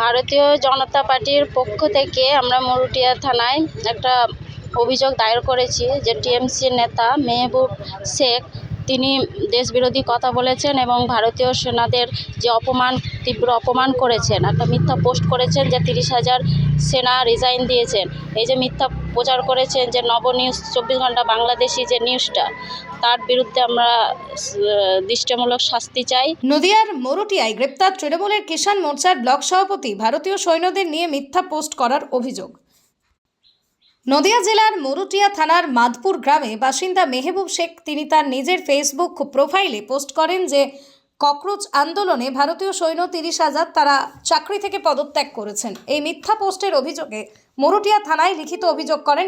ভারতীয় জনতা পার্টির পক্ষ থেকে আমরা মরুটিয়া থানায় একটা অভিযোগ দায়ের করেছি যে টিএমসির নেতা মেহবুব শেখ তিনি দেশবিরোধী কথা বলেছেন এবং ভারতীয় সেনাদের যে তীব্র অপমান করেছেন, একটা মিথ্যা পোস্ট করেছেন যে 30,000 সেনা রিজাইন দিয়েছেন। এই যে মিথ্যা প্রচার করেছেন যে নব নিউজ 24 ঘন্টা বাংলাদেশি যে নিউজটা, তার বিরুদ্ধে আমরা দৃষ্টিমূলক শাস্তি চাই। নদিয়ার মরুটিয়ায় গ্রেপ্তার তৃণমূলের কিষাণ মোর্চার ব্লক সভাপতি ভারতীয় সৈন্যদের নিয়ে মিথ্যা পোস্ট করার অভিযোগ। নদিয়া জেলার মরুটিয়া থানার মাদপুর গ্রামে বাসিন্দা মেহবুব শেখ তিনি তার নিজের ফেসবুক প্রোফাইলে পোস্ট করেন যে ককরোচ আন্দোলনে ভারতীয় সৈন্য 30,000 তারা চাকরি থেকে পদত্যাগ করেছেন। এই মিথ্যা পোস্টের অভিযোগে মরুটিয়া থানায় লিখিত অভিযোগ করেন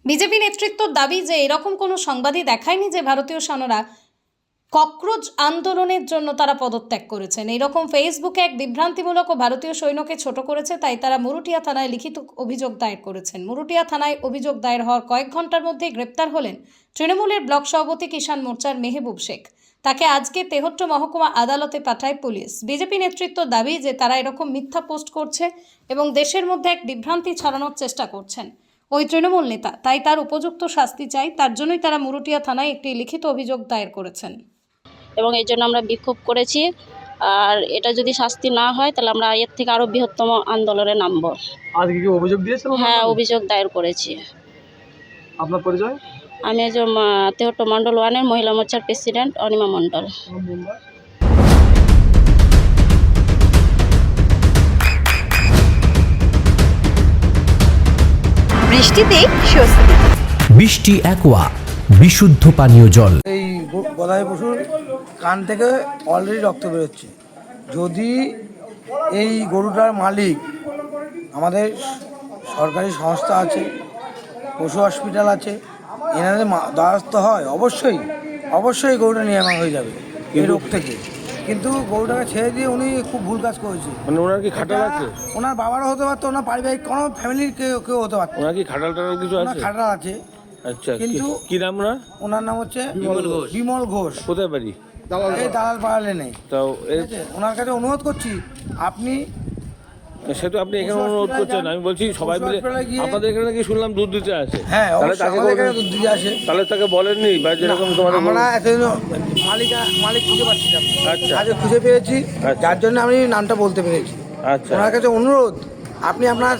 বিজেপি নেতৃত্বর দাবি যে এরকম কোনো সংবাদই দেখায়নি যে ভারতীয় সৈন্যরা ককরোচ আন্দোলনের জন্য তারা পদত্যাগ করেছেন। এইরকম ফেসবুকে এক বিভ্রান্তিমূলক ও ভারতীয় সৈন্যকে ছোট করেছে, তাই তারা মরুটিয়া থানায় লিখিত অভিযোগ দায়ের করেছেন। মরুটিয়া থানায় অভিযোগ দায়ের হওয়ার কয়েক ঘন্টার মধ্যে গ্রেপ্তার হলেন তৃণমূলের ব্লক সভাপতি কিষাণ মোর্চার মেহবুব শেখ। তাকে আজকে তেহট্ট মহকুমা আদালতে পাঠায় পুলিশ। বিজেপি নেতৃত্বর দাবি যে তারা এরকম মিথ্যা পোস্ট করছে এবং দেশের মধ্যে এক বিভ্রান্তি ছড়ানোর চেষ্টা করছেন ওই তৃণমূল নেতা, তাই তার উপযুক্ত শাস্তি চাই। তার জন্যই তারা মরুটিয়া থানায় একটি লিখিত অভিযোগ দায়ের করেছেন এবং এই জন্য আমরা বিক্ষোভ করেছি। আর এটা যদি শাস্তি না হয় তাহলে আমরা এর থেকে আরও বৃহত্তম আন্দোলনে নামব। আজকে কি অভিযোগ দিয়েছেন? হ্যাঁ, অভিযোগ দায়ের করেছি। আপনার পরিচয়? আমি একজন তেহট্ট মণ্ডল 1-এর মহিলা মোর্চার প্রেসিডেন্ট অনিমা মণ্ডল। বৃষ্টিতে স্বস্তি। বৃষ্টি অ্যাকোয়া বিশুদ্ধ পানীয় জল। এই গদাই পশুর কান থেকে অলরেডি রক্ত বেরোচ্ছে। যদি এই গরুটার মালিক আমাদের সরকারি সংস্থা আছে, পশু হসপিটাল আছে, এনাদের দ্বারস্থ হয়, অবশ্যই গরুটা নিরাময় হয়ে যাবে এই রোগ থেকে। কিন্তু গরুটাকে ছেড়ে দিয়ে উনি খুব ভুল কাজ করেছে। মানে ওনার কি খাটাল আছে? ওনার বাবারও হতে পারতো, ওনার পারিবারিক কোনো ফ্যামিলির কেউ হতে পারতো। ওনার কি খাটাল কিছু আছে? খাটাল আছে। আচ্ছা, কিন্তু কি নাম ওনার নাম হচ্ছে বিমল ঘোষ। কোথায় বাড়ি? এই দালাল পাড়ালে নেই। তাও ওনার কাছে অনুরোধ করছি, আপনি সে তো আপনি এখানে অনুরোধ করছেন, আমি বলছি সবাই মিলে আপনাদের এখানে নাকি শুনলাম দুধ দিতে আসে। হ্যাঁ, তাহলে তাকে দুধ দিতে আসে। তাহলে তাকে বলেননি বা যেরকম তোমার আমরা এতদিন মালিক খুঁজে পাচ্ছিলাম, আচ্ছা আজকে খুঁজে পেয়েছি, যার জন্য আমি নামটা বলতে পেরেছি। আচ্ছা, ওনার কাছে অনুরোধ, আপনি আপনার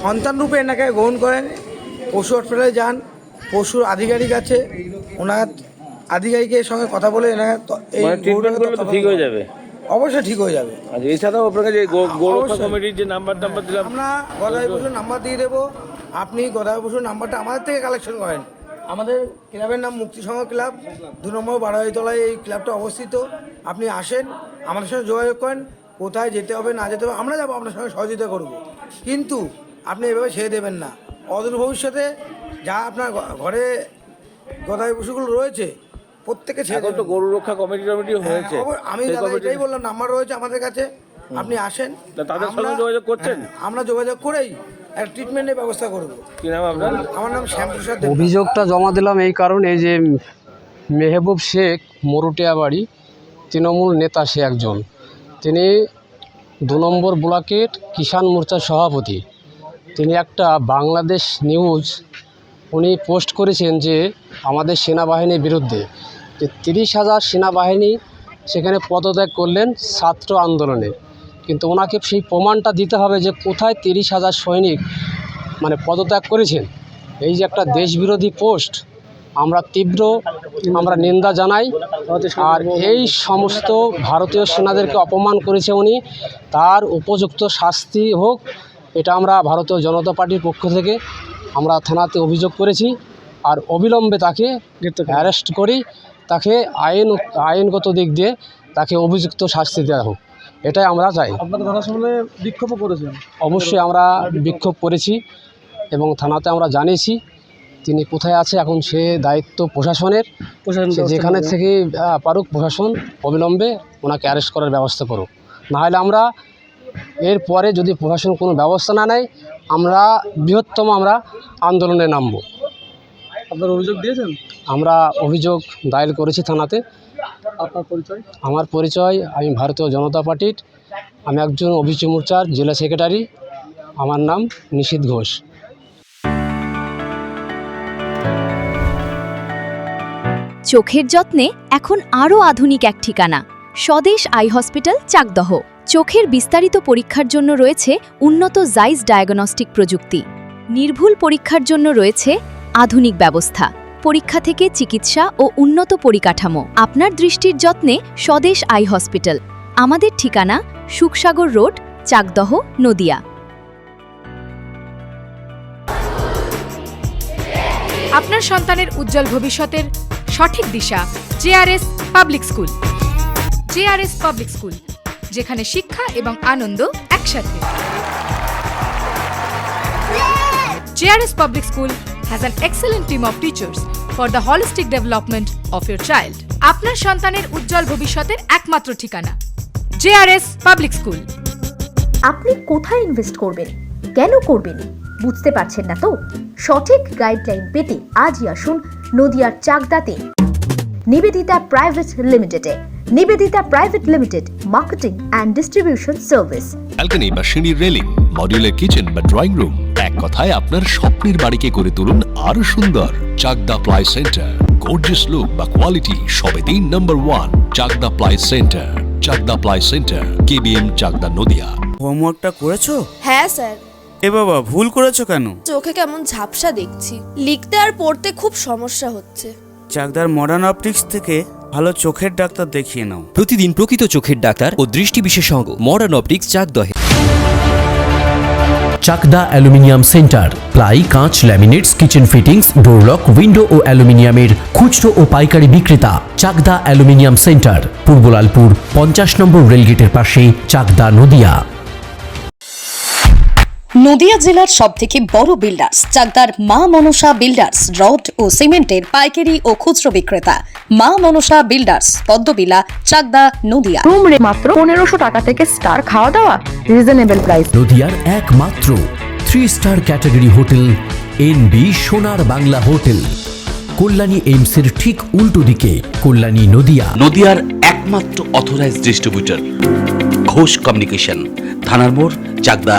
সন্তান রূপে এনাকে গ্রহণ করেন, পশু হসপিটালে যান, পশুর আধিকারিক আছে, ওনার আধিকারিকের সঙ্গে কথা বলে এনাকে ট্রিটমেন্ট করলে তো ঠিক হয়ে যাবে। অবশ্যই ঠিক হয়ে যাবে। আচ্ছা, এছাড়াও আপনাকে যে গৌরক্ষা কমিটির যে নাম্বার দিলাম, আমরা গদাই পশুর নাম্বার দিয়ে দেবো। আপনি গদাই পশুর নাম্বারটা আমাদের থেকে কালেকশন করেন। আমাদের ক্লাবের নাম মুক্তি সংঘ ক্লাব, 2 নম্বর বারোয়ারিতলায় এই ক্লাবটা অবস্থিত। আপনি আসেন, আমাদের সঙ্গে যোগাযোগ করেন, কোথায় যেতে হবে না যেতে হবে আমরা যাবো, আপনার সঙ্গে সহযোগিতা করব। কিন্তু আপনি এভাবে ছেড়ে দেবেন না। অদূর ভবিষ্যতে যা আপনার ঘরে গদাই পশুগুলো রয়েছে প্রত্যেকে ছেড়ে দেবেন। তো গরু রক্ষা কমিটি হয়েছে, আমি এটাই বললাম, নাম্বার রয়েছে আমাদের কাছে, আপনি আসেন, তাদের সঙ্গে যোগাযোগ করছেন। আমরা যোগাযোগ করেই একটা ট্রিটমেন্টের ব্যবস্থা করব। কি নাম আপনার? আমার নাম শ্যামপ্রসাদ। অভিযোগটা জমা দিলাম এই কারণে যে মেহবুব শেখ মরুটিয়া বাড়ি, তৃণমূল নেতা সে একজন। তিনি 2 নম্বর ব্লকের কিষাণ মোর্চার সভাপতি। তিনি একটা বাংলাদেশ নিউজ উনি পোস্ট করেছেন যে আমাদের সেনাবাহিনীর বিরুদ্ধে যে 30,000 সেনাবাহিনী সেখানে পদত্যাগ করলেন ছাত্র আন্দোলনে। কিন্তু ওনাকে সেই প্রমাণটা দিতে হবে যে কোথায় 30,000 সৈনিক মানে পদত্যাগ করেছেন। এই যে একটা দেশবিরোধী পোস্ট, আমরা নিন্দা জানাই। আর এই সমস্ত ভারতীয় সেনাদেরকে অপমান করেছে উনি, তার উপযুক্ত শাস্তি হোক, এটা আমরা ভারতীয় জনতা পার্টির পক্ষ থেকে আমরা থানাতে অভিযোগ করেছি। আর অবিলম্বে তাকে অ্যারেস্ট করি, তাকে আইনগত দিক দিয়ে তাকে উপযুক্ত শাস্তি দেওয়া হোক, এটাই আমরা চাই। আপনাদের কথা শুনলে বিক্ষোভ করেছেন? অবশ্যই আমরা বিক্ষোভ করেছি এবং থানাতে আমরা জানিয়েছি তিনি কোথায় আছে। এখন সে দায়িত্ব প্রশাসনের, যেখানে থেকে পারুক প্রশাসন অবিলম্বে ওনাকে অ্যারেস্ট করার ব্যবস্থা করুক। নাহলে আমরা এরপরে যদি প্রশাসন কোনো ব্যবস্থা না নেয় আমরা বৃহত্তম আন্দোলনে নামব। আপনার অভিযোগ দিয়েছেন? আমরা অভিযোগ দায়ের করেছি থানাতে। আপনার পরিচয়? আমার পরিচয়, আমি ভারতীয় জনতা পার্টির আমি একজন ওবিসি মোর্চার জেলা সেক্রেটারি। আমার নাম নিশীথ ঘোষ। চোখের যত্নে এখন আরও আধুনিক এক ঠিকানা, স্বদেশ আই হসপিটাল, চাকদহ। চোখের বিস্তারিত পরীক্ষার জন্য রয়েছে উন্নত জাইস ডায়াগনস্টিক প্রযুক্তি। নির্ভুল পরীক্ষার জন্য রয়েছে আধুনিক ব্যবস্থা, পরীক্ষা থেকে চিকিৎসা ও উন্নত পরিকাঠামো। আপনার দৃষ্টির যত্নে স্বদেশ আই হসপিটাল। আমাদের ঠিকানা সুখসাগর রোড, চাকদহ, নদিয়া। আপনার সন্তানের উজ্জ্বল ভবিষ্যতের সঠিক দিশা JRS public school. JRS public school, যেখানে শিক্ষা এবং আনন্দ একসাথে। JRS public school has an excellent team of teachers for the holistic development of your child. আপনার সন্তানের উজ্জ্বল ভবিষ্যতের একমাত্র ঠিকানা জেআরএস পাবলিক স্কুল। আপনি কোথায় ইনভেস্ট করবেন, কেন করবেন, বুঝতে পারছেন না তো? সঠিক গাইডলাইন পেতে আজই আসুন নদিয়ার চাকদাতে নিবেদিতা প্রাইভেট লিমিটেডে। Nivedita private limited, marketing and distribution service. Balcony বা সিঁড়ির রেলিং, মডিউলার কিচেন বা ড্রয়িং রুম, এক কথায় আপনার স্বপ্নের বাড়িকে করে তুলুন আরো সুন্দর। Chakdah ply centre, gorgeous look বা কোয়ালিটি সবেতেই number 1। Chakdah ply centre, Chakdah ply centre, KBM, Chakdah, Nadia. হোমওয়ার্কটা করেছো? হ্যাঁ স্যার। এ বাবা, ভুল করেছো কেন? চোখে কেমন ঝাপসা দেখছি, লিখতে আর পড়তে খুব সমস্যা হচ্ছে। চাকদার মডার্ন অপটিক্স থেকে ভালো চোখের ডাক্তার দেখিয়ে নাও। প্রতিদিন প্রকৃত চোখের ডাক্তার ও দৃষ্টি বিশেষজ্ঞ মডার্ন অপটিক্স, চাকদহে। চাকদা অ্যালুমিনিয়াম সেন্টার, প্লাই, কাঁচ, laminates, kitchen fittings, door lock, window ও অ্যালুমিনিয়ামের খুচরো ও পাইকারি বিক্রেতা। চাকদা অ্যালুমিনিয়াম সেন্টার, পূর্ব লালপুর 50 নম্বর রেলগেটের পাশে, চাকদা, নদিয়া। নদিয়া জেলার সবথেকে বড় বিল্ডার্স চাকদার মা মনসা বিল্ডার্স, রড ও সিমেন্টের পাইকারি ও খুচরো বিক্রেতা। মা মনসা বিল্ডার্স, পদ্মবিলা, চাকদা, নদিয়া। রুম রে মাত্র 1500 টাকা থেকে স্টার, খাওয়া দাওয়া রিজনেবল প্রাইস। নদিয়ার একমাত্র 3 স্টার ক্যাটাগরি হোটেল এনবি সোনার বাংলা হোটেল, কল্যাণী এইমসের ঠিক উল্টো দিকে, কল্যাণী, নদিয়া। নদিয়ার একমাত্র অথরাইজড ডিস্ট্রিবিউটর ঘোষ কমিউনিকেশন, থানার মোড়, চাকদা